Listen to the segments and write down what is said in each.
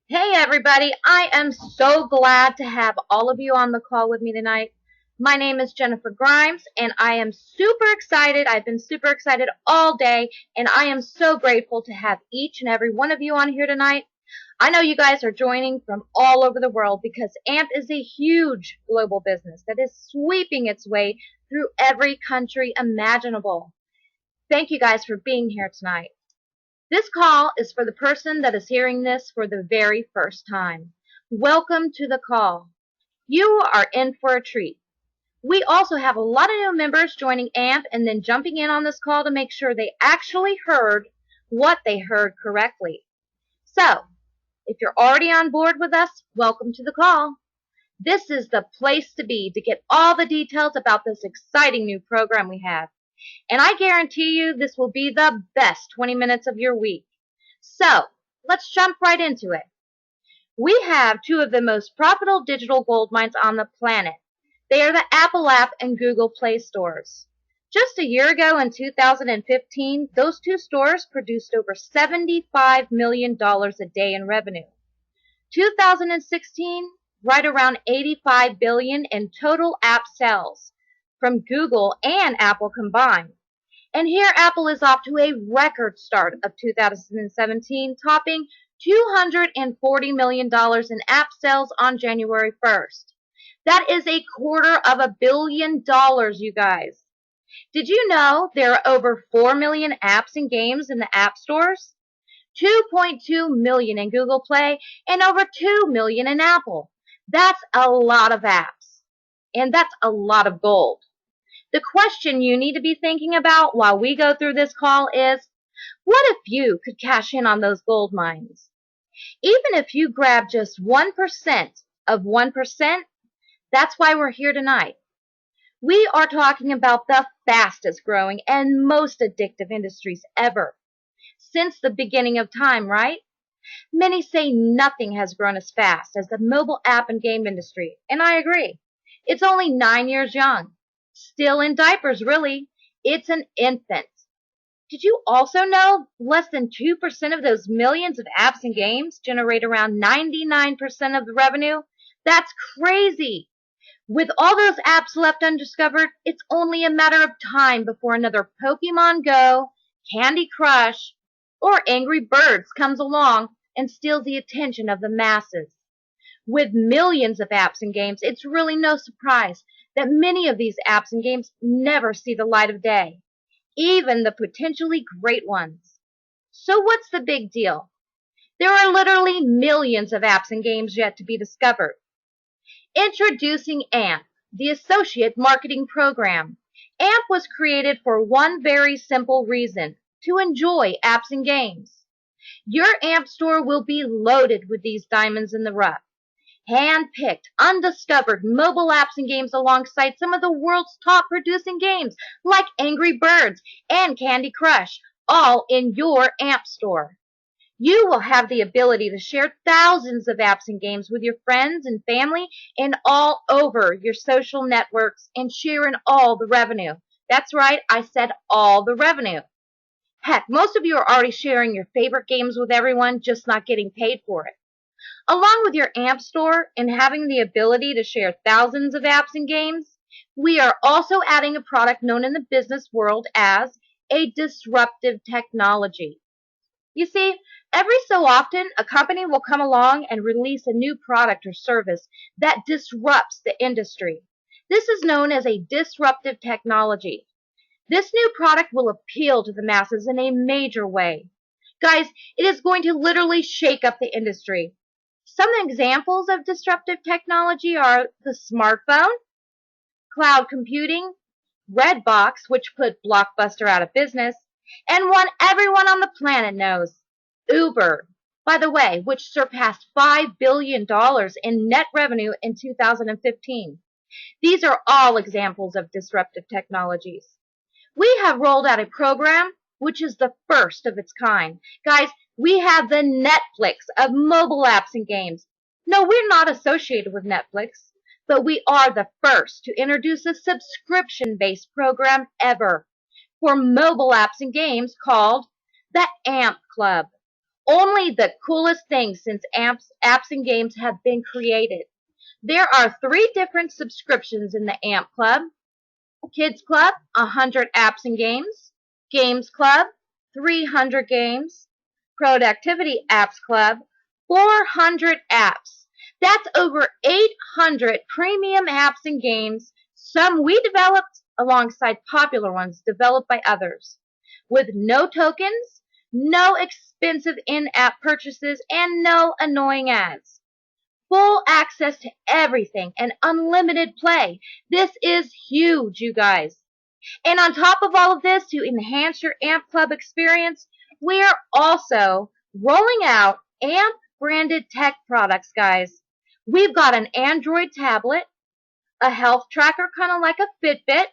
Hey everybody, I am so glad to have all of you on the call with me tonight. My name is Jennifer Grimes and I am super excited. I've been super excited all day and I am so grateful to have each and every one of you on here tonight. I know you guys are joining from all over the world because AMP is a huge global business that is sweeping its way through every country imaginable. Thank you guys for being here tonight. This call is for the person that is hearing this for the very first time. Welcome to the call. You are in for a treat. We also have a lot of new members joining AMP and then jumping in on this call to make sure they actually heard what they heard correctly. So, if you're already on board with us, welcome to the call. This is the place to be to get all the details about this exciting new program we have. And I guarantee you this will be the best 20 minutes of your week. So, let's jump right into it. We have two of the most profitable digital gold mines on the planet. They are the Apple App and Google Play stores. Just a year ago in 2015, those two stores produced over $75 million a day in revenue. 2016, right around $85 billion in total app sales from Google and Apple combined. And here Apple is off to a record start of 2017, topping $240 million in app sales on January 1st. That is $250 million, you guys. Did you know there are over 4 million apps and games in the app stores? 2.2 million in Google Play and over 2 million in Apple. That's a lot of apps. And that's a lot of gold. The question you need to be thinking about while we go through this call is, what if you could cash in on those gold mines? Even if you grab just 1% of 1%, that's why we're here tonight. We are talking about the fastest growing and most addictive industries ever. Since the beginning of time, right? Many say nothing has grown as fast as the mobile app and game industry, and I agree. It's only 9 years young. Still in diapers, really. It's an infant. Did you also know less than 2% of those millions of apps and games generate around 99% of the revenue? That's crazy. With all those apps left undiscovered, it's only a matter of time before another Pokemon Go, Candy Crush, or Angry Birds comes along and steals the attention of the masses. With millions of apps and games, it's really no surprise that many of these apps and games never see the light of day, even the potentially great ones. So what's the big deal? There are literally millions of apps and games yet to be discovered. Introducing AMP, the Associate Marketing Program. AMP was created for one very simple reason: to enjoy apps and games. Your AMP store will be loaded with these diamonds in the rough. Hand-picked, undiscovered mobile apps and games alongside some of the world's top producing games like Angry Birds and Candy Crush, all in your AMP store. You will have the ability to share thousands of apps and games with your friends and family and all over your social networks and share in all the revenue. That's right, I said all the revenue. Heck, most of you are already sharing your favorite games with everyone, just not getting paid for it. Along with your AMP store and having the ability to share thousands of apps and games, we are also adding a product known in the business world as a disruptive technology. You see, every so often, a company will come along and release a new product or service that disrupts the industry. This is known as a disruptive technology. This new product will appeal to the masses in a major way. Guys, it is going to literally shake up the industry. Some examples of disruptive technology are the smartphone, cloud computing, Redbox, which put Blockbuster out of business, and one everyone on the planet knows, Uber, by the way, which surpassed $5 billion in net revenue in 2015. These are all examples of disruptive technologies. We have rolled out a program which is the first of its kind. Guys, we have the Netflix of mobile apps and games. No, we're not associated with Netflix, but we are the first to introduce a subscription-based program ever for mobile apps and games called the AMP Club. Only the coolest things since apps and games have been created. There are 3 different subscriptions in the AMP Club. Kids Club, 100 apps and games. Games Club, 300 games. Productivity Apps Club, 400 apps. That's over 800 premium apps and games, some we developed alongside popular ones developed by others. With no tokens, no expensive in-app purchases, and no annoying ads. Full access to everything and unlimited play. This is huge, you guys. And on top of all of this, to enhance your AMP Club experience, we are also rolling out AMP branded tech products, guys. We've got an Android tablet, a health tracker kind of like a Fitbit,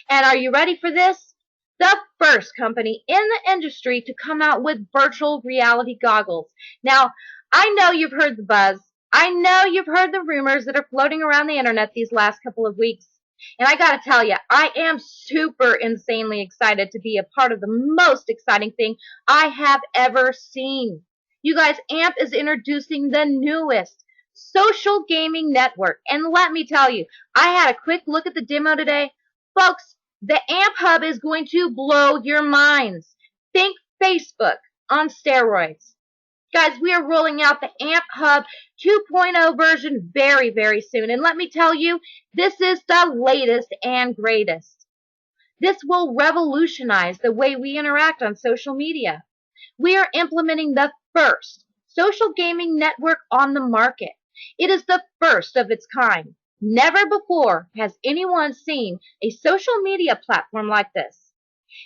and are you ready for this? The first company in the industry to come out with virtual reality goggles. Now, I know you've heard the buzz. I know you've heard the rumors that are floating around the internet these last couple of weeks. And I gotta tell you, I am super insanely excited to be a part of the most exciting thing I have ever seen. You guys, AMP is introducing the newest social gaming network. And let me tell you, I had a quick look at the demo today. Folks, the AMP Hub is going to blow your minds. Think Facebook on steroids. Guys, we are rolling out the AMP Hub 2.0 version very, very soon. And let me tell you, this is the latest and greatest. This will revolutionize the way we interact on social media. We are implementing the first social gaming network on the market. It is the first of its kind. Never before has anyone seen a social media platform like this.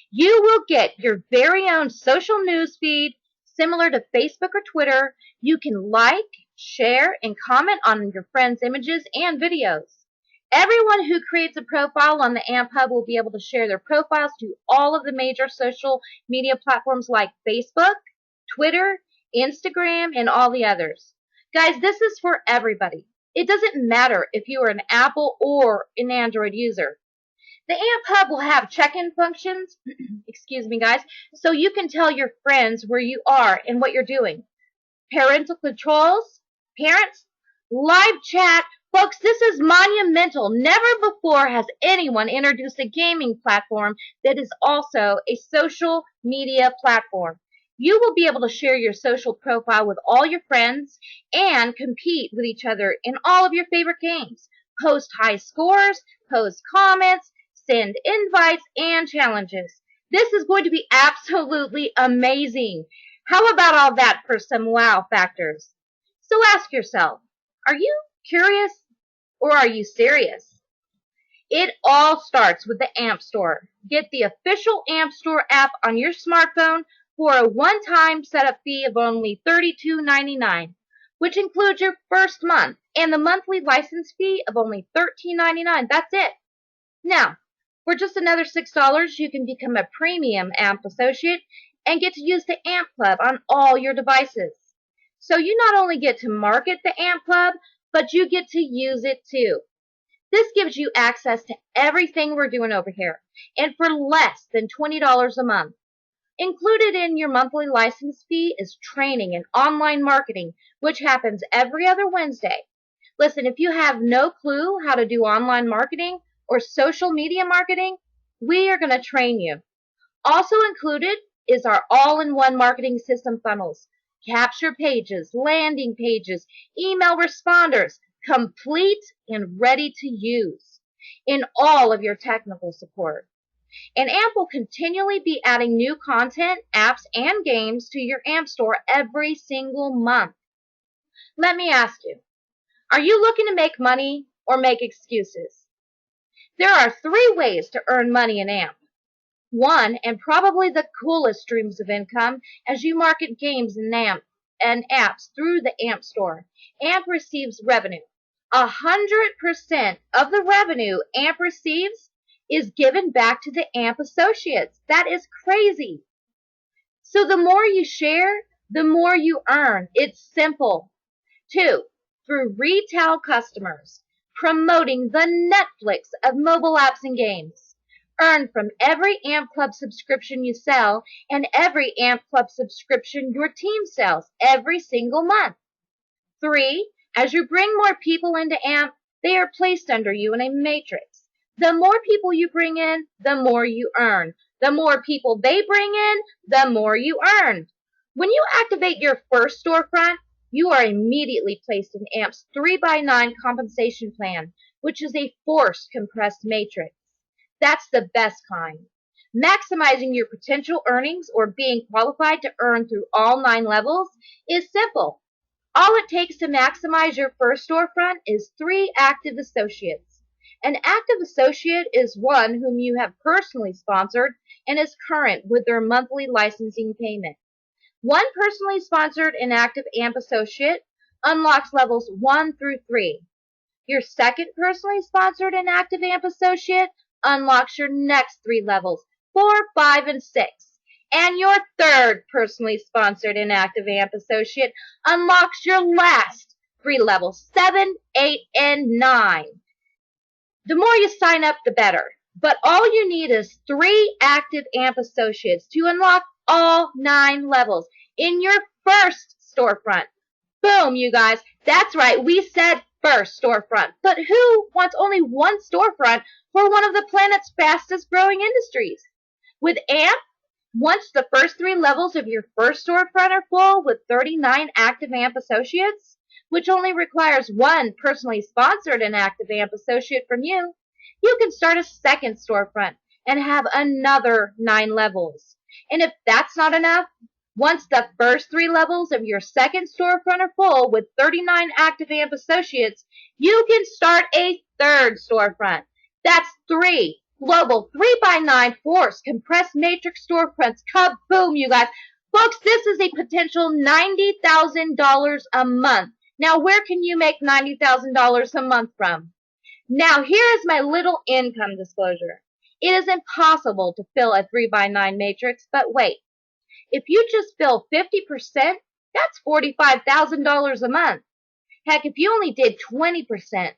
You will get your very own social news feed, similar to Facebook or Twitter. You can like, share, and comment on your friends' images and videos. Everyone who creates a profile on the AMP Hub will be able to share their profiles to all of the major social media platforms like Facebook, Twitter, Instagram, and all the others. Guys, this is for everybody. It doesn't matter if you are an Apple or an Android user. The AMP Hub will have check-in functions, excuse me guys, so you can tell your friends where you are and what you're doing. Parental controls, parents, live chat. Folks, this is monumental. Never before has anyone introduced a gaming platform that is also a social media platform. You will be able to share your social profile with all your friends and compete with each other in all of your favorite games. Post high scores, post comments, send invites and challenges. This is going to be absolutely amazing. How about all that for some wow factors? So ask yourself, are you curious or are you serious? It all starts with the AMP Store. Get the official AMP Store app on your smartphone for a one-time setup fee of only $32.99, which includes your first month, and the monthly license fee of only $13.99. That's it. Now, for just another $6, you can become a premium AMP associate and get to use the AMP Club on all your devices. So you not only get to market the AMP Club, but you get to use it too. This gives you access to everything we're doing over here, and for less than $20 a month. Included in your monthly license fee is training and online marketing, which happens every other Wednesday. Listen, if you have no clue how to do online marketing or social media marketing, we are going to train you. Also included is our all-in-one marketing system funnels, capture pages, landing pages, email responders, complete and ready to use in all of your technical support. And AMP will continually be adding new content, apps, and games to your AMP Store every single month. Let me ask you, are you looking to make money or make excuses? There are 3 ways to earn money in AMP. One, and probably the coolest streams of income, as you market games and apps through the AMP Store. AMP receives revenue. 100% of the revenue AMP receives is given back to the AMP associates. That is crazy. So the more you share, the more you earn. It's simple. 2, through retail customers, promoting the Netflix of mobile apps and games. Earn from every AMP Club subscription you sell and every AMP Club subscription your team sells every single month. 3. As you bring more people into AMP, they are placed under you in a matrix. The more people you bring in, the more you earn. The more people they bring in, the more you earn. When you activate your first storefront, you are immediately placed in AMP's 3x9 compensation plan, which is a forced compressed matrix. That's the best kind. Maximizing your potential earnings or being qualified to earn through all 9 levels is simple. All it takes to maximize your first storefront is 3 active associates. An active associate is one whom you have personally sponsored and is current with their monthly licensing payment. One personally sponsored and active AMP associate unlocks levels 1 through 3. Your second personally sponsored and active AMP associate unlocks your next 3 levels, 4, 5, and 6. And your third personally sponsored and active AMP associate unlocks your last 3 levels, 7, 8, and 9. The more you sign up, the better. But all you need is 3 active AMP associates to unlock all 9 levels in your first storefront. Boom, you guys. That's right. We said first storefront. But who wants only one storefront for one of the planet's fastest growing industries? With AMP, once the first 3 levels of your first storefront are full with 39 active AMP associates, which only requires 1 personally sponsored and active AMP associate from you, you can start a second storefront and have another 9 levels. And if that's not enough, once the first 3 levels of your second storefront are full with 39 active AMP associates, you can start a third storefront. That's 3 global 3x9 force compressed matrix storefronts. Kaboom, you guys. Folks, this is a potential $90,000 a month. Now, where can you make $90,000 a month from? Now, here is my little income disclosure. It is impossible to fill a 3x9 matrix, but wait. If you just fill 50%, that's $45,000 a month. Heck, if you only did 20%,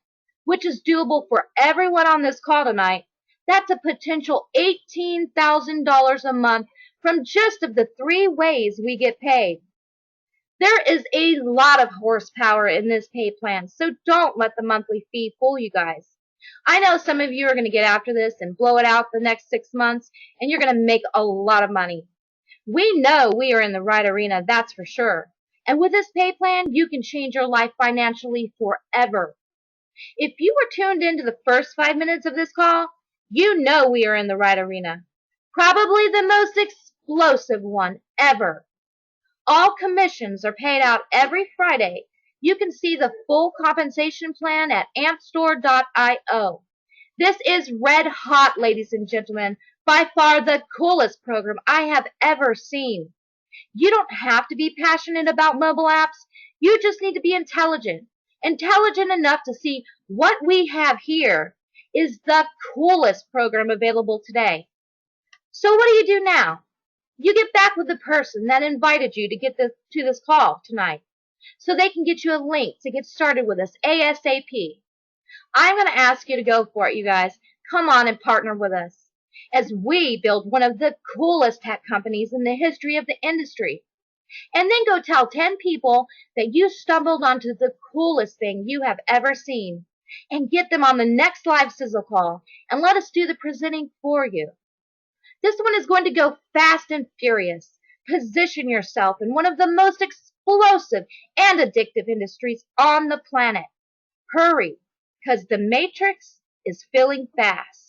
which is doable for everyone on this call tonight, that's a potential $18,000 a month from just of the 3 ways we get paid. There is a lot of horsepower in this pay plan, so don't let the monthly fee fool you guys. I know some of you are going to get after this and blow it out the next 6 months, and you're going to make a lot of money. We know we are in the right arena, that's for sure. And with this pay plan, you can change your life financially forever. If you were tuned into the first 5 minutes of this call, you know we are in the right arena. Probably the most explosive one ever. All commissions are paid out every Friday. You can see the full compensation plan at ampstore.io. This is red hot, ladies and gentlemen. By far the coolest program I have ever seen. You don't have to be passionate about mobile apps. You just need to be intelligent. Intelligent enough to see what we have here is the coolest program available today. So what do you do now? You get back with the person that invited you to get to this call tonight so they can get you a link to get started with us ASAP. I'm going to ask you to go for it, you guys. Come on and partner with us as we build one of the coolest tech companies in the history of the industry. And then go tell 10 people that you stumbled onto the coolest thing you have ever seen. And get them on the next live sizzle call and let us do the presenting for you. This one is going to go fast and furious. Position yourself in one of the most explosive and addictive industries on the planet. Hurry, because the Matrix is filling fast.